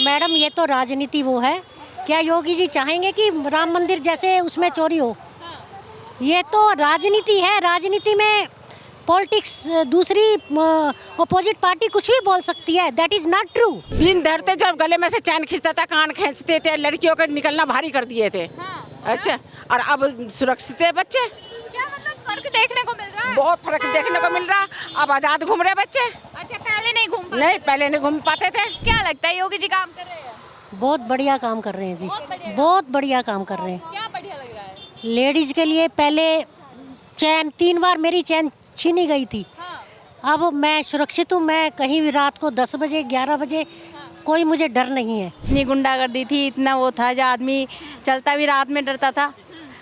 Madam ये तो राजनीति वो है, क्या योगी जी चाहेंगे कि राम मंदिर जैसे उसमें चोरी हो? ये तो राजनीति है, राजनीति में पॉलिटिक्स दूसरी अपोजिट पार्टी कुछ भी बोल सकती है, दैट इज नॉट ट्रू। दिन धरते जो गले में से चैन खींचता था, कान खींचते थे, लड़कियों का निकलना भारी कर दिए थे। अच्छा, और अब सुरक्षित है बच्चे। क्या मतलब फर्क देखने को मिल रहा है? बहुत फर्क देखने को मिल रहा, अब आजाद घूम रहे बच्चे। अच्छा, पहले नहीं घूम पाते? नहीं, पहले नहीं घूम पाते थे। क्या लगता है योगी जी काम कर रहे हैं? बहुत बढ़िया काम कर रहे हैं जी, बहुत बढ़िया काम कर रहे हैं। क्या बढ़िया लग रहा है? लेडीज के लिए पहले चैन 3 बार मेरी चैन छीनी गई थी, अब मैं सुरक्षित हूँ। मैं कहीं भी रात को 10 बजे 11 बजे कोई मुझे डर नहीं है। इतनी गुंडागर्दी थी, इतना वो था, जो आदमी चलता भी रात में डरता था,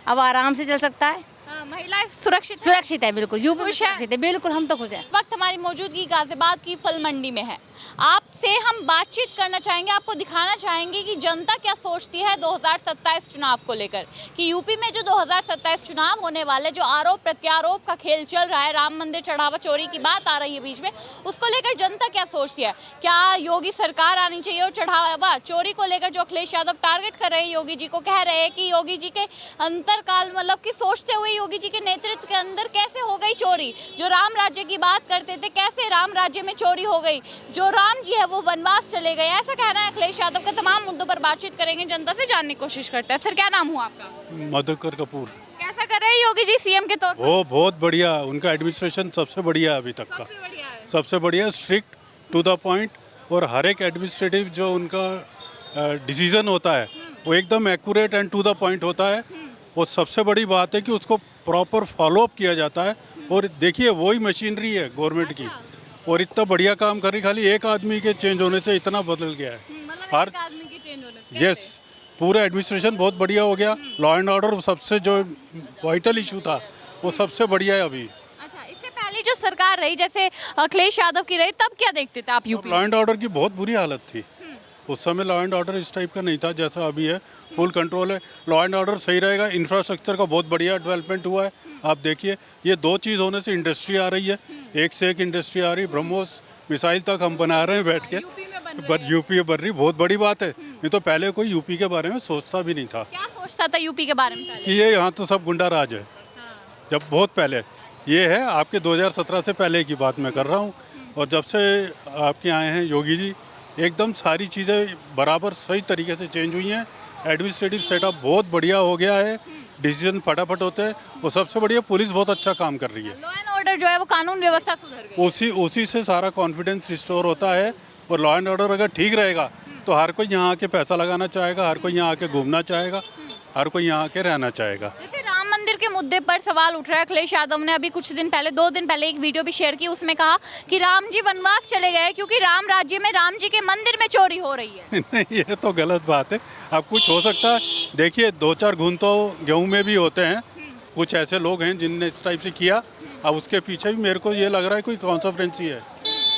अब आराम से चल सकता है। महिलाएं सुरक्षित सुरक्षित है, बिल्कुल यूपी में खुश है? सुरक्षित है, बिल्कुल हम तो खुश हैं। इस वक्त हमारी मौजूदगी गाजियाबाद की फल मंडी में है। आपसे हम बातचीत करना चाहेंगे, आपको दिखाना चाहेंगे कि जनता क्या सोचती है 2027 चुनाव को लेकर, कि यूपी में जो 2027 चुनाव होने वाले, जो आरोप प्रत्यारोप का खेल चल रहा है, राम मंदिर चढ़ावा चोरी की बात आ रही है बीच में, उसको लेकर जनता क्या सोचती है। क्या योगी सरकार आनी चाहिए और चढ़ावा चोरी को लेकर जो अखिलेश यादव टारगेट कर रहे हैं योगी जी को, कह रहे हैं कि योगी जी के अंतरकाल मतलब कि सोचते हुए योगी जी के नेतृत्व के अंदर कैसे हो गई चोरी। जो राम राज्य की बात करते थे, कैसे राम राज्य में चोरी हो गई, जो राम जी है वो वनवास चले गए, ऐसा कहना है अखिलेश यादव का। तमाम मुद्दों पर बातचीत करेंगे, जनता से जानने की कोशिश करते हैं। सर, क्या नाम हुआ आपका? मधुकर कपूर। कैसा कर रहे हैं योगी जी सीएम के तौर पर? वो बहुत बढ़िया, उनका एडमिनिस्ट्रेशन सबसे बढ़िया है अभी तक का, सबसे बढ़िया, स्ट्रिक्ट, टू द पॉइंट, और हर एक एडमिनिस्ट्रेटिव जो उनका डिसीजन होता है वो एकदम accurate and to the point होता है। वो सबसे बड़ी बात है कि उसको प्रॉपर फॉलोअप किया जाता है। और देखिए, वही मशीनरी है गवर्नमेंट की, और इतना बढ़िया काम कर रही, खाली एक आदमी के चेंज होने से इतना बदल गया है। हर आदमी के चेंज होने यस, पूरा एडमिनिस्ट्रेशन बहुत बढ़िया हो गया। लॉ एंड ऑर्डर सबसे जो वाइटल इशू था वो सबसे बढ़िया है अभी। अच्छा, इससे पहले जो सरकार रही, जैसे अखिलेश यादव की रही, तब क्या देखते थे आप यूपी? लॉ एंड ऑर्डर की बहुत बुरी हालत थी उस समय। लॉ एंड ऑर्डर इस टाइप का नहीं था जैसा अभी है, फुल कंट्रोल है। लॉ एंड ऑर्डर सही रहेगा, इंफ्रास्ट्रक्चर का बहुत बढ़िया डेवलपमेंट हुआ है। आप देखिए, ये 2 चीज़ होने से इंडस्ट्री आ रही है, एक से एक इंडस्ट्री आ रही। ब्रह्मोस मिसाइल तक हम बना रहे हैं बैठ के, पर यूपी में बन रही, बहुत बड़ी बात है। नहीं तो पहले कोई यूपी के बारे में सोचता भी नहीं था। क्या सोचता था यूपी के बारे में पहले? कि ये यहाँ तो सब गुंडा राज है। जब बहुत पहले, ये है आपके 2017 से पहले की बात मैं कर रहा हूँ, और जब से आपके आए हैं योगी जी, एकदम सारी चीज़ें बराबर सही तरीके से चेंज हुई हैं। एडमिनिस्ट्रेटिव सेटअप बहुत बढ़िया हो गया है, डिसीजन फटाफट होते हैं, और सबसे बढ़िया पुलिस बहुत अच्छा काम कर रही है। लॉ एंड ऑर्डर जो है वो कानून व्यवस्था सुधर गई। उसी से सारा कॉन्फिडेंस रिस्टोर होता है। और लॉ एंड ऑर्डर अगर ठीक रहेगा तो हर कोई यहाँ आके पैसा लगाना चाहेगा, हर कोई यहाँ आके घूमना चाहेगा, हर कोई यहाँ आके रहना चाहेगा। जैसे राम मंदिर के मुद्दे पर सवाल उठ रहा है, अखिलेश यादव ने अभी कुछ दिन पहले, 2 दिन पहले एक वीडियो भी शेयर की, उसमें कहा कि राम जी वनवास चले गए क्योंकि राम राज्य में राम जी के मंदिर में चोरी हो रही है। नहीं, ये तो गलत बात है। अब कुछ हो सकता है, देखिए 2-4 घून तो गेहूँ में भी होते हैं। कुछ ऐसे लोग हैं जिनने इस टाइप से किया। अब उसके पीछे भी मेरे को ये लग रहा है कोई कॉन्सिक्वेंसी है,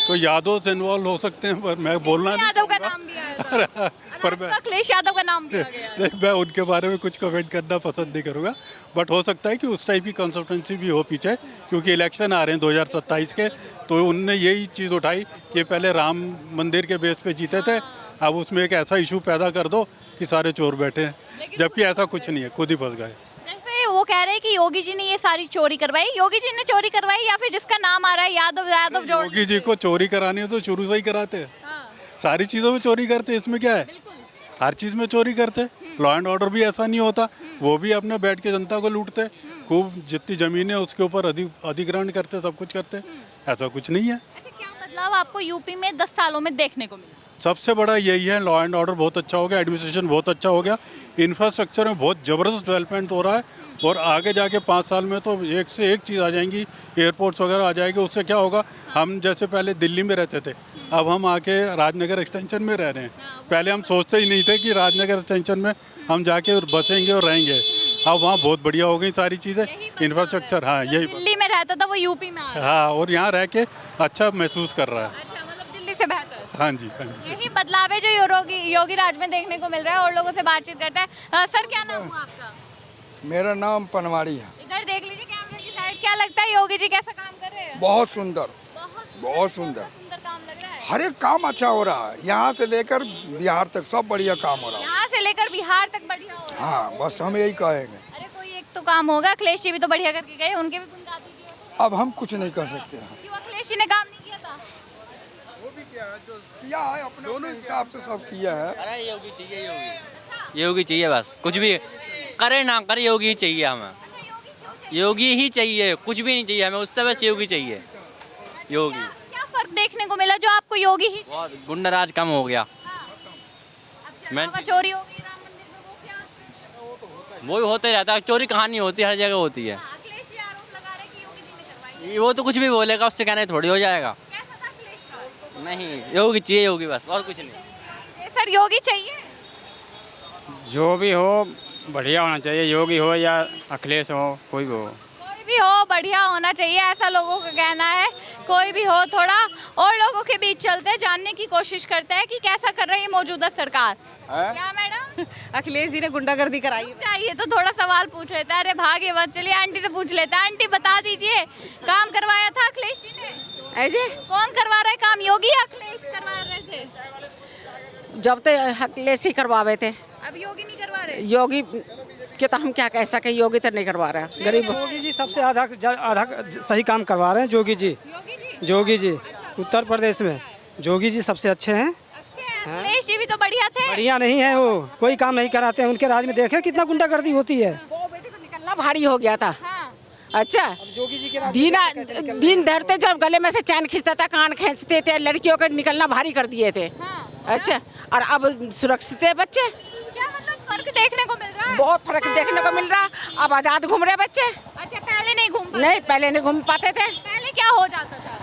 कोई यादव से इन्वॉल्व हो सकते हैं, पर मैं बोलना नहीं यादव का चाहूँगा। नाम भी आया था। पर आज तो अखिलेश यादव का नाम भी आ गया है। नहीं, मैं उनके बारे में कुछ कमेंट करना पसंद नहीं करूँगा, बट हो सकता है कि उस टाइप की कंसल्टेंसी भी हो पीछे, क्योंकि इलेक्शन आ रहे हैं 2027 के। तो उनने यही चीज़ उठाई कि पहले राम मंदिर के बेस पे जीते थे, अब उसमें एक ऐसा इशू पैदा कर दो कि सारे चोर बैठे हैं, जबकि ऐसा कुछ नहीं है, खुद ही फंस गए। जैसे वो कह रहे हैं कि योगी जी ने ये सारी चोरी करवाई, योगी जी ने चोरी करवाई या फिर जिसका नाम आ रहा है यादव जोड़? योगी जी को चोरी करानी है तो शुरू से ही कराते हैं, सारी चीज़ों में चोरी करते हैं, इसमें क्या है, हर चीज़ में चोरी करते। लॉ एंड ऑर्डर भी ऐसा नहीं होता, वो भी अपने बैठ के जनता को लूटते, खूब जितनी ज़मीन है उसके ऊपर अधिग्रहण करते, सब कुछ करते, ऐसा कुछ नहीं है। अच्छा, क्या बदलाव आपको यूपी में 10 सालों में देखने को मिला? सबसे बड़ा यही है, लॉ एंड ऑर्डर बहुत अच्छा हो गया, एडमिनिस्ट्रेशन बहुत अच्छा हो गया, इंफ्रास्ट्रक्चर में बहुत ज़बरदस्त डेवलपमेंट हो रहा है, और आगे जाके 5 साल में तो एक से एक चीज़ आ जाएंगी, एयरपोर्ट्स वगैरह आ जाएंगे। उससे क्या होगा, हम जैसे पहले दिल्ली में रहते थे, अब हम आके राजनगर एक्सटेंशन में रह रहे हैं। पहले हम सोचते ही नहीं थे कि राजनगर एक्सटेंशन में हम जाके बसेंगे और रहेंगे। अब वहाँ बहुत बढ़िया हो गई सारी चीज़ें, इंफ्रास्ट्रक्चर। हाँ, यही दिल्ली में रहता था वो यूपी में आ रहा है। हाँ, और यहाँ रह के अच्छा महसूस कर रहा है। अच्छा, मतलब दिल्ली से बेहतर। हाँ जी, हाँ जी। यही बदलाव है जो योगी राज में देखने को मिल रहा है, और लोगों से बातचीत करता है। सर, क्या नाम हुआ आपका? मेरा नाम पनवाड़ी है। इधर देख लीजिए कैमरे की साइड। क्या लगता है योगी जी कैसा काम कर रहे हैं? बहुत सुंदर, बहुत सुंदर। सुंदर काम लग रहा है? हर एक काम अच्छा हो रहा है, यहाँ से लेकर बिहार तक सब बढ़िया काम हो रहा है। यहाँ से लेकर बिहार तक बढ़िया हो रहा है। हाँ, बस हम यही कहेंगे। अरे कोई एक तो काम होगा, अखिलेश जी भी तो बढ़िया करके गए, उनके भी गुण गा दीजिए। अब हम कुछ नहीं कर सकते हैं। क्यों अखिलेश जी ने काम नहीं किया था? किया है, अपने अपने हिसाब से सब किया है। अरे योगी चाहिए, योगी चाहिए, बस कुछ भी करे ना करे योगी चाहिए हमें। योगी ही चाहिए, कुछ भी नहीं चाहिए हमें, उससे बस योगी चाहिए। योगी क्या फर्क देखने को मिला जो आपको योगी ही? बहुत गुंडाराज कम हो गया। अब चढ़ावा चोरी हो गई राम मंदिर में, वो क्या? वो भी होते रहता है, चोरी कहानी होती है, हर जगह होती है। अखिलेश जी आरोप लगा रहे कि योगी जी ने करवाई। वो तो कुछ भी बोलेगा, उससे कहना थोड़ी हो जाएगा। कैसा था अखिलेश का? नहीं, योगी चाहिए, योगी बस, और कुछ नहीं। ये सर योगी चाहिए। जो भी हो बढ़िया होना चाहिए, योगी हो या अखिलेश हो, कोई भी हो। कोई भी हो बढ़िया होना चाहिए, ऐसा लोगों का कहना है। कोई भी हो, थोड़ा और लोगों के बीच चलते हैं, जानने की कोशिश करते हैं कि कैसा कर रही है मौजूदा सरकार। क्या मैडम? अखिलेश जी ने गुंडागर्दी कराई। चाहिए तो थोड़ा सवाल पूछ लेता है। अरे भागे मत, चलिए आंटी से पूछ लेता है। आंटी बता दीजिए, काम करवाया था अखिलेश जी ने? ऐसे कौन करवा रहा है काम, योगी या अखिलेश करवा रहे थे? जब तो अखिलेश ही करवावे थे, अब योगी नहीं करवा रहे। योगी के तो हम क्या कह सके, योगी तो नहीं करवा रहा। गरीब योगी जी सबसे आधा सही काम करवा रहे हैं। योगी जी, योगी जी योगी जी उत्तर प्रदेश में योगी जी सबसे अच्छे हैं। अच्छे हैं। अखिलेश जी भी तो बढ़िया थे। बढ़िया नहीं है, वो कोई काम नहीं कराते हैं। उनके राज में देखे कितना गुंडागर्दी होती है। निकलना भारी हो गया था। हाँ। अच्छा, योगी जी के दिन धरते जब गले में से चैन खींचता था, कान खींचते थे, लड़कियों को निकलना भारी कर दिए थे। हाँ। अच्छा, और अब सुरक्षित है बच्चे। क्या मतलब फर्क देखने को मिल रहा है? बहुत फर्क देखने को मिल रहा। अब आजाद घूम रहे बच्चे। अच्छा, पहले नहीं घूम पाते? नहीं, पहले नहीं घूम पाते थे। पहले क्या हो जाता था?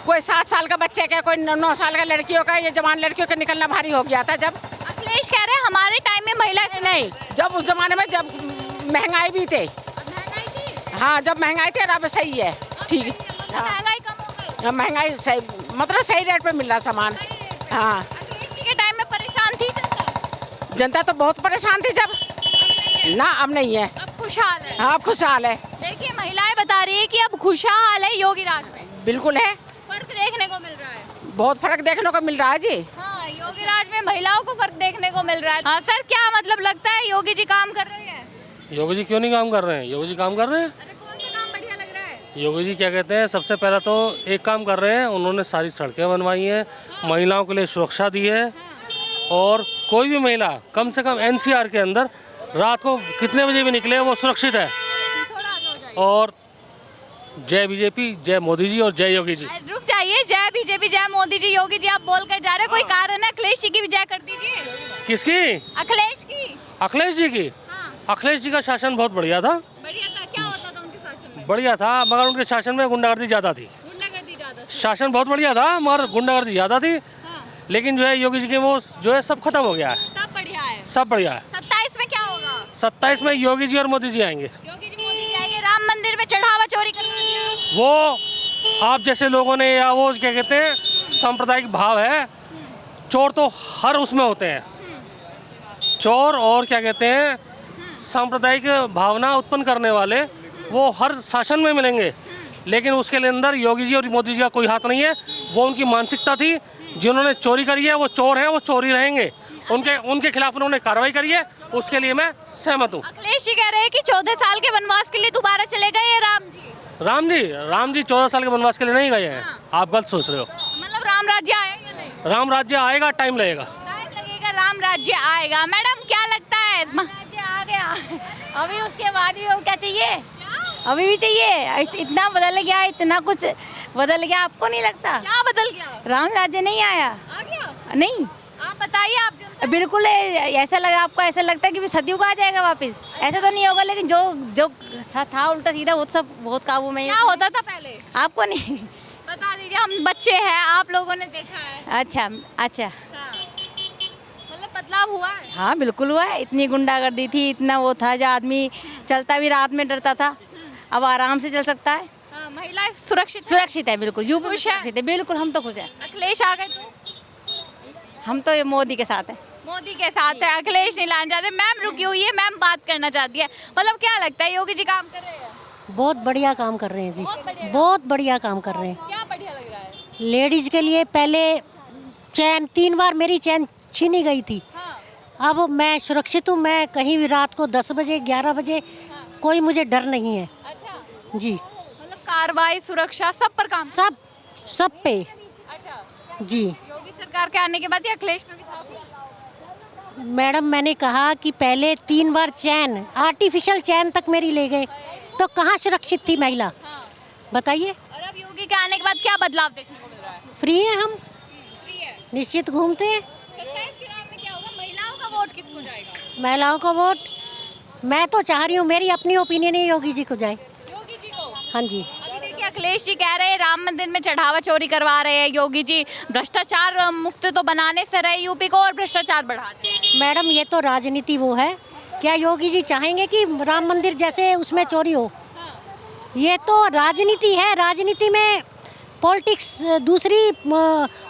कोई 7 साल का बच्चे का, कोई 9 साल का लड़कियों का, ये जवान लड़कियों का निकलना भारी हो गया था। जब अखिलेश कह रहे हैं हमारे टाइम में महिला नहीं, जब उस जमाने में जब महंगाई भी थे। महंगाई थी। हाँ, जब महंगाई थी, अब सही है, ठीक है। मतलब महंगाई कम हो गई। महंगाई सही, मतलब सही रेट पे मिल रहा सामान। हाँ, अखिलेश जी के टाइम में परेशान थी जनता। जनता तो बहुत परेशान थी जब। ना, अब नहीं है। अब खुशहाल है। हाँ, अब खुशहाल है। देखिए महिलाएं बता रही है कि अब खुशहाल है योगी राज में। बिल्कुल है, फर्क देखने को मिल रहा है। बहुत फर्क देखने को मिल रहा है जी। हाँ, योगी राज में महिलाओं को फर्क देखने को मिल रहा है। हाँ सर, क्या मतलब लगता है योगी जी काम कर रहे हैं? योगी जी क्यों नहीं काम कर रहे हैं? योगी जी काम कर रहे हैं। अरे कौन सा काम बढ़िया लग रहा है? योगी जी क्या कहते हैं, सबसे पहला तो एक काम कर रहे हैं, उन्होंने सारी सड़कें बनवाई हैं, महिलाओं के लिए सुरक्षा दी है। और कोई भी महिला कम से कम NCR के अंदर रात को कितने बजे भी निकले वो सुरक्षित है। और जय बीजेपी, जय मोदी जी और जय योगी जी। रुक जाइए, जय बीजेपी, जय मोदी जी, योगी जी आप बोल कर जा रहे, कोई कारण है? अखिलेश जी की भी जय कर दीजिए। किसकी? अखिलेश की। अखिलेश जी की। अखिलेश जी का शासन बहुत बढ़िया था। बढ़िया था? क्या होता था उनके शासन में? बढ़िया था, मगर उनके शासन में गुंडागर्दी ज़्यादा थी। गुंडागर्दी ज्यादा थी। शासन बहुत बढ़िया था मगर गुंडागर्दी ज़्यादा थी। लेकिन जो है योगी जी के वो जो है सब खत्म हो गया है। सब बढ़िया है। सब बढ़िया है। 27 में क्या होगा? 27 में योगी जी और मोदी जी आएंगे। योगी जी मोदी जी आएंगे। राम मंदिर में चढ़ावा चोरी करवा दिया। वो आप जैसे लोगों ने, या वो क्या कहते हैं सांप्रदायिक भाव है, चोर तो हर उसमें होते हैं। चोर और क्या कहते हैं सांप्रदायिक भावना उत्पन्न करने वाले वो हर शासन में मिलेंगे। लेकिन उसके अंदर योगी जी और मोदी जी का कोई हाथ नहीं है। वो उनकी मानसिकता थी। जिन्होंने चोरी करी है वो चोर हैं, वो चोरी रहेंगे। उनके खिलाफ उन्होंने कार्रवाई करी है, उसके लिए मैं सहमत हूँ। अखिलेश जी कह रहे हैं कि 14 साल के वनवास के लिए दोबारा चले गए ये राम जी। राम जी 14 साल के वनवास के लिए नहीं गए हैं। आप गलत सोच रहे हो। मतलब राम राज्य आएगा या नहीं? राम राज्य आएगा, टाइम लगेगा। टाइम लगेगा, राम राज्य आएगा। मैडम क्या लगता है? राज्य आ गया, अभी उसके बाद भी वो क्या चाहिए? अभी भी चाहिए। इतना बदल गया, इतना कुछ बदल गया, आपको नहीं लगता? क्या बदल गया? राम राज्य नहीं आया। आ गया? नहीं, आप बताइए, आप जनता। बिल्कुल ऐसा लगा, आपको ऐसा लगता है कि सतयुग आ जाएगा वापस? ऐसा तो नहीं होगा, लेकिन जो था उल्टा सीधा वो सब बहुत काबू में है। क्या होता था पहले? आपको नहीं बता दीजिए, हम बच्चे हैं, आप लोगों ने देखा है। अच्छा। हाँ। मतलब बदलाव हुआ है? हाँ बिल्कुल हुआ है। इतनी गुंडागर्दी थी, इतना वो था, जो आदमी चलता भी रात में डरता था, अब आराम से चल सकता है। हाँ, महिलाएं सुरक्षित सुरक्षित है, बिल्कुल। यूपी खुश है? सुरक्षित है, बिल्कुल। हम तो खुश हैं। अखिलेश आ गए तो हम तो ये मोदी के साथ हैं। मोदी के साथ है, अखिलेश नहीं लाना चाहते। मैम रुकी हुई है, मैम बात करना चाहती है। मतलब क्या लगता है, योगी जी काम कर रहे हैं? बहुत बढ़िया काम कर रहे हैं जी, बहुत बढ़िया। बहुत बढ़िया काम कर रहे हैं। क्या बढ़िया लग रहा है? लेडीज के लिए पहले चैन 3 बार मेरी चैन छीनी गई थी। अब मैं सुरक्षित हूँ। मैं कहीं भी रात को 10 बजे 11 बजे कोई मुझे डर नहीं है। अच्छा, जी, मतलब कार्रवाई सुरक्षा सब पर काम। सब पे। अच्छा, जी योगी सरकार के आने के बाद या अखिलेश में भी था कुछ? मैडम, मैंने कहा कि पहले 3 बार चैन, आर्टिफिशियल चैन तक मेरी ले गए, तो कहाँ सुरक्षित थी महिला, बताइए। और अब योगी के आने के बाद क्या बदलाव देखने को मिल रहा है? फ्री है हम, फ्री है। निश्चित घूमते हैं। 27 चुनाव में क्या होगा? महिलाओं का वोट किसको जाएगा? महिलाओं का वोट मैं तो चाह रही हूँ, मेरी अपनी ओपिनियन है, योगी जी को जाए। योगी जी को। हाँ जी। अभी देखिए अखिलेश जी कह रहे हैं राम मंदिर में चढ़ावा चोरी करवा रहे हैं योगी जी, भ्रष्टाचार मुक्त तो बनाने से रहे यूपी को और भ्रष्टाचार बढ़ाते हैं। मैडम, ये तो राजनीति वो है। क्या योगी जी चाहेंगे कि राम मंदिर जैसे उसमें चोरी हो? ये तो राजनीति है। राजनीति में पॉलिटिक्स, दूसरी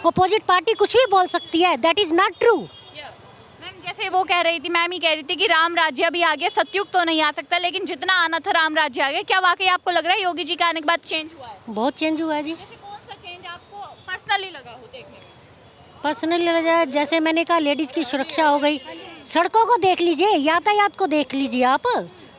अपोजिट पार्टी कुछ भी बोल सकती है। That is not true. Ma'am जैसे वो कह रही थी, मैम ही कह रही थी कि राम राज्य अभी आ गया, सतयुग तो नहीं आ सकता, लेकिन जितना आना था राम राज्य आ गया। क्या वाकई आपको लग रहा है योगी जी के आने के बाद चेंज हुआ है? बहुत चेंज हुआ है जी। जैसे कौन सा चेंज आपको पर्सनली लगा हो देखने में? पर्सनली जैसे मैंने कहा, लेडीज की सुरक्षा हो गई। सड़कों को देख लीजिए, यातायात को देख लीजिए आप।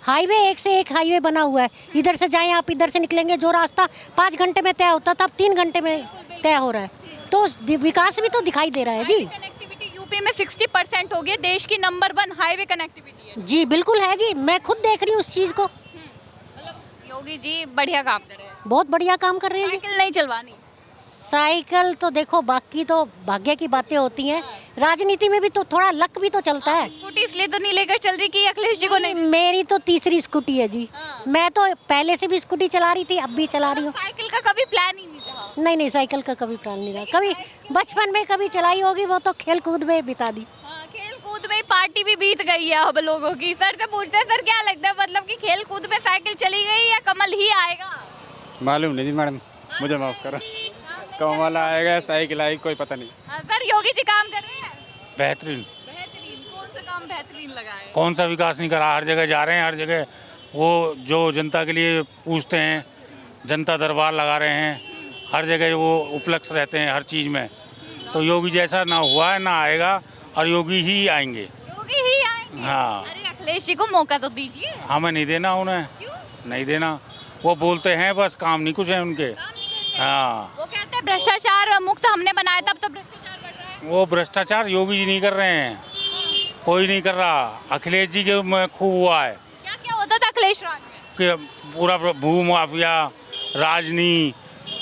हाईवे, एक से एक हाईवे बना हुआ है। इधर से जाएं आप, इधर से निकलेंगे, जो रास्ता 5 घंटे में तय होता था अब 3 घंटे में तय हो रहा है। तो विकास भी तो दिखाई दे रहा है जी। कनेक्टिविटी यूपी में 60% हो गई, देश की नंबर 1 हाईवे कनेक्टिविटी है। जी बिल्कुल है जी, मैं खुद देख रही हूँ उस चीज़ को। मतलब योगी जी बढ़िया काम कर रहे हैं। बहुत बढ़िया काम कर रहे हैं जी। साइकिल नहीं चलवानी। साइकिल तो देखो, बाकी तो भाग्य की बातें होती हैं, राजनीति में भी तो थोड़ा लक भी तो चलता है। स्कूटी इसलिए तो नहीं लेकर चल रही कि अखिलेश जी को नहीं? मेरी तो तीसरी स्कूटी है जी। मैं तो पहले से भी स्कूटी चला रही थी, अब भी चला रही हूँ। साइकिल का कभी प्लान ही नहीं रहा? नहीं, साइकिल का कभी प्लान नहीं रहा। कभी बचपन में कभी चलाई होगी, वो तो खेल कूद में बिता दी। खेल कूद में पार्टी भी बीत गई है अब लोगों की। सर से पूछते हैं, सर क्या लगता है, मतलब कि खेल कूद में साइकिल चली गई या कमल ही आएगा? मालूम नहीं मैडम, मुझे माफ करो। कमल आएगा, साइकिल आएगी, कोई पता नहीं। सर योगी जी काम कर रहे हैं? बेहतरीन। बेहतरीन? कौन सा काम बेहतरीन लगा है? कौन सा विकास नहीं करा, हर जगह जा रहे हैं, हर जगह वो जो जनता के लिए पूछते हैं, जनता दरबार लगा रहे हैं, हर जगह वो उपलक्ष्य रहते हैं हर चीज़ में। तो योगी जैसा ना हुआ है, ना आएगा, और योगी ही आएंगे। योगी ही आएंगे? हाँ। अरे अखिलेश जी को मौका तो दीजिए। हमें नहीं देना उन्हें। क्यों? नहीं देना, वो बोलते हैं बस, काम नहीं कुछ है उनके। हाँ, वो कहते हैं भ्रष्टाचार मुक्त हमने बनाया, तब तो भ्रष्टाचार बढ़ रहा है। वो भ्रष्टाचार योगी जी नहीं कर रहे हैं, कोई नहीं कर रहा। अखिलेश जी के में खूब हुआ है क्या क्या होता था अखिलेश राज में? कि पूरा भू माफिया, राजनी,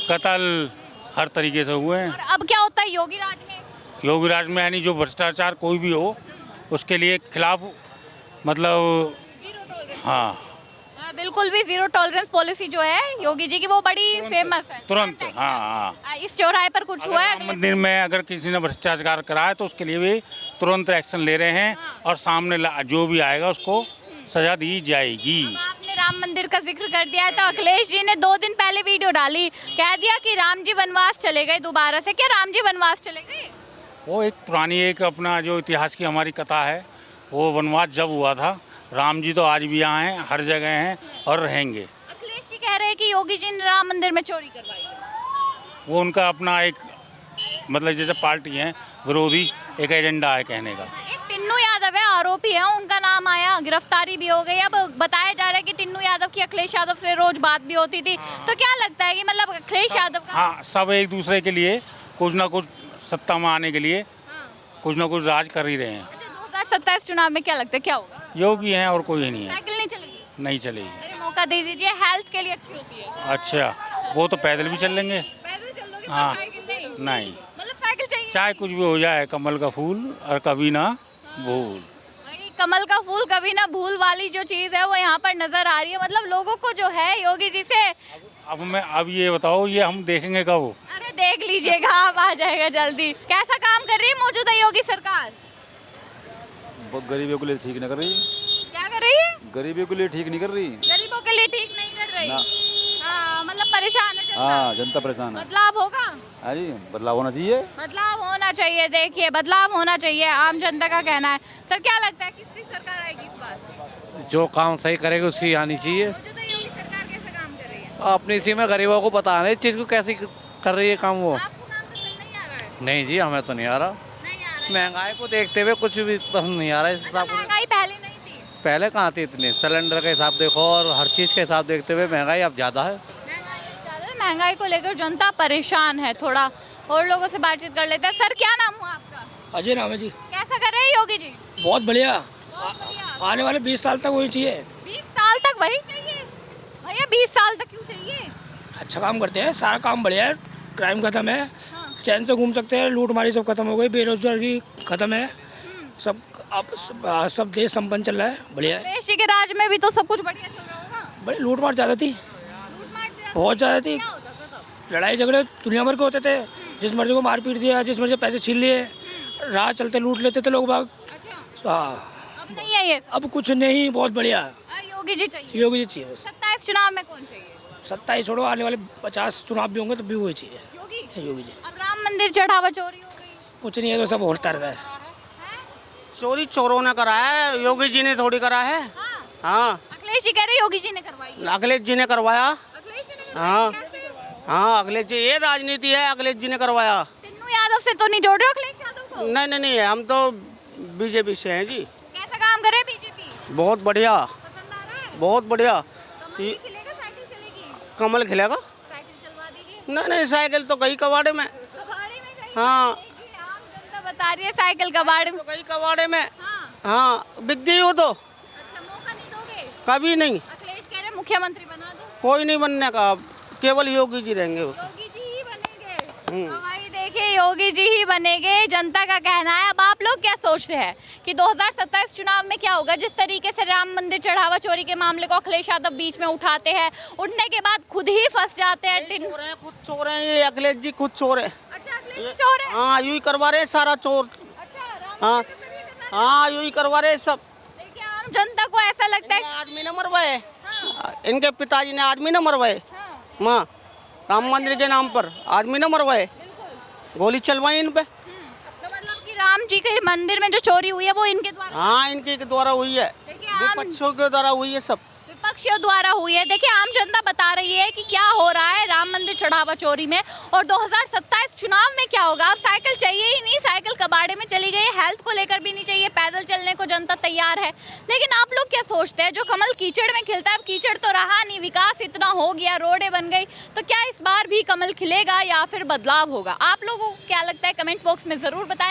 कत्ल, हर तरीके से हुए हैं। और अब क्या होता है योगी राज में? योगी राज में यानी जो भ्रष्टाचार कोई भी हो, उसके लिए खिलाफ, मतलब हाँ, बिल्कुल भी जीरो टॉलरेंस पॉलिसी जो है योगी जी की, वो बड़ी फेमस है। तुरंत। हाँ। इस चौराहे पर कुछ हुआ है? राम मंदिर में अगर किसी ने भ्रष्टाचार करा है तो उसके लिए भी तुरंत एक्शन ले रहे हैं, और सामने जो भी आएगा उसको सजा दी जाएगी। आपने राम मंदिर का जिक्र कर दिया है, तो अखिलेश जी ने 2 दिन पहले वीडियो डाली, कह दिया कि राम जी वनवास चले गए दोबारा से। क्या राम जी वनवास चले गए? वो एक पुरानी, एक अपना जो इतिहास की हमारी कथा है, वो वनवास जब हुआ था, राम जी तो आज भी यहाँ हैं, हर जगह हैं और रहेंगे। अखिलेश जी कह रहे हैं कि योगी जी ने राम मंदिर में चोरी करवाई है। वो उनका अपना एक, मतलब जैसे पार्टी है विरोधी, एक एजेंडा है कहने का। एक टिन्नू यादव है, आरोपी है, उनका नाम आया, गिरफ्तारी भी हो गई। अब बताया जा रहा है कि टिन्नू यादव की अखिलेश यादव से रोज बात भी होती थी। तो क्या लगता है कि मतलब अखिलेश यादव का? हाँ, सब एक दूसरे के लिए कुछ ना कुछ सत्ता में आने के लिए कुछ ना कुछ राज कर ही रहे हैं। 2027 चुनाव में क्या लगता है क्या होगा? योगी हैं और कोई नहीं है। साइकिल नहीं चलेगी? नहीं चलेगी। अरे मौका दे दीजिए, हेल्थ के लिए अच्छी होती है। अच्छा, वो तो पैदल भी चल लेंगे। पैदल चल लोगे? हाँ। साइकिल नहीं? नहीं, मतलब साइकिल चाहिए? चाहे कुछ भी हो जाए, कमल का फूल और कभी ना भूल। भाई कमल का फूल कभी ना भूल वाली जो चीज़ है वो यहाँ पर नजर आ रही है। मतलब लोगों को जो है योगी जी से, अब ये बताओ, ये हम देखेंगे कब? अरे देख लीजिएगा आप, आ जाएगा जल्दी। कैसा काम कर रही है मौजूदा योगी सरकार? गरीबों के लिए ठीक नहीं कर रही। क्या कर रही है? गरीबों के लिए ठीक नहीं कर रही। गरीबों के लिए ठीक नहीं कर रही। हाँ, मतलब परेशान है जनता। हाँ, जनता परेशान है। बदलाव होगा? हाँ जी, बदलाव होना चाहिए। बदलाव होना चाहिए। देखिए, बदलाव होना चाहिए, आम जनता का कहना है। सर क्या लगता है किसकी सरकार आएगी इस बार? जो काम सही करेगा उसकी आनी चाहिए। मौजूदा योगी सरकार कैसा काम कर रही है? अपनी इसी में गरीबों को पता नहीं इस चीज़ को कैसे कर रही है काम वो। आपको काम पसंद नहीं आ रहा है? नहीं जी, हमें तो नहीं आ रहा। नहीं आ रहा है। महंगाई को देखते हुए कुछ भी पसंद नहीं आ रहा है इस हिसाब से। महंगाई पहले नहीं थी। पहले कहाँ थी इतनी, सिलेंडर का हिसाब देखो और हर चीज़ का हिसाब देखते हुए महंगाई अब ज़्यादा है। महंगाई को लेकर जनता परेशान है। थोड़ा और लोगों से बातचीत कर लेते हैं। सर क्या नाम हुआ आपका? अजय नाम है जी। कैसा कर रहे हैं योगी जी? बहुत बढ़िया। बहुत बढ़िया। आने वाले 20 साल तक वही चाहिए। 20 साल तक वही चाहिए? भैया 20 साल तक क्यों चाहिए? अच्छा काम करते हैं, सारा काम बढ़िया है, क्राइम खत्म है, चैन से घूम सकते हैं, लूटमारी सब खत्म हो गई, बेरोजगारी खत्म है, सब अब सब देश संपन्न चल रहा है, बढ़िया है। अखिलेश जी के राज में भी तो सब कुछ बढ़िया चल रहा होगा। बड़ी लूटमार ज़्यादा थी, लूटमार बहुत ज़्यादा थी। क्या होता था तब? लड़ाई झगड़े दुनिया भर के होते थे, जिस मर्जी को मार पीट दिया, जिस मर्जी पैसे छीन लिए, राह चलते लूट लेते थे लोग बाग। अच्छा, हाँ, अब नहीं है ये। अब कुछ नहीं, बहुत बढ़िया। योगी जी चाहिए। योगी जी चाहिए बस। 27 चुनाव में कौन चाहिए? 27 छोड़ो, आने वाले 50 चुनाव भी होंगे तब भी वही चाहिए, योगी। योगी जी। अब राम मंदिर चढ़ावा चोरी हो गई। कुछ नहीं है तो सब होता रहता है। चोरी चोरों ने कराया है, योगी जी ने थोड़ी करा है। हाँ, अखिलेश जी कह रहे योगी जी ने करवाई है। अखिलेश जी ने करवाया। अखिलेश जी ने करवाई हाँ। है, कैसे? हाँ, अखिलेश जी, ये राजनीति है, अखिलेश जी ने करवाया। तिन्नू यादव से तो नहीं जोड़ रहे हो अखिलेश यादव को? नहीं नहीं नहीं, हम तो बीजेपी से हैं जी। कैसा काम करे बीजेपी? बहुत बढ़िया, पसंद आ रहा है? बहुत बढ़िया। कमल भी खिलेगा, साइकिल चलेगी? कमल खिलेगा? साइकिल चलवा दीजिए। नहीं नहीं, साइकिल तो कई कबाड़े में। कबाड़े में कहीं हाँ। चलेगी, आम जनता बता रही है साइकिल कबाड़े में। तो कई कबाड़े में। हाँ। हाँ, बिक गई हो तो अच्छा, मौका नहीं दोगे? कभी नहीं, अखिलेश कह रहे मुख्यमंत्री बना दो। कोई नहीं बनने का, केवल योगी जी रहेंगे। योगी जी ही बनेंगे। तो भाई देखिए, योगी जी ही बनेंगे, जनता का कहना है। अब आप लोग क्या सोचते हैं कि 2027 चुनाव में क्या होगा? जिस तरीके से राम मंदिर चढ़ावा चोरी के मामले को अखिलेश यादव बीच में उठाते हैं, उठने के बाद खुद ही फंस जाते हैं। चोर हैं, खुद चोर हैं ये, अखिलेश जी खुद चोर है। अच्छा, अखिलेश चोर है? हाँ, यूं ही करवा रहे हैं सारा चोर। अच्छा, राम हाँ मंदिर का भी करना हाँ, यूं ही करवा रहे हैं सब। देखिए, आम जनता को ऐसा लगता है। आदमी न मरवाए, इनके पिताजी ने आदमी न मरवाए। माँ, राम मंदिर के नाम पर आदमी न मरवाए, गोली चलवाई इन पे। तो मतलब कि राम जी के मंदिर में जो चोरी हुई है वो इनके द्वारा? हाँ, इनके द्वारा हुई है, देखिए, आम विपक्षियों के द्वारा हुई है सब। विपक्षियों द्वारा हुई है। देखिए, आम जनता बता रही है कि क्या हो रहा है राम मंदिर चढ़ावा चोरी में, और 2027 चुनाव में क्या होगा। अब साइकिल चाहिए ही नहीं, साइकिल कबाड़े में चली गई, हेल्थ को लेकर भी नहीं चाहिए, पैदल चलने को जनता तैयार है। लेकिन आप लोग क्या सोचते हैं, जो कमल कीचड़ में खिलता है, अब कीचड़ तो रहा नहीं, विकास इतना हो गया, रोडें बन गई, तो क्या इस बार भी कमल खिलेगा या फिर बदलाव होगा? आप लोगों को क्या लगता है, कमेंट बॉक्स में ज़रूर बताएं।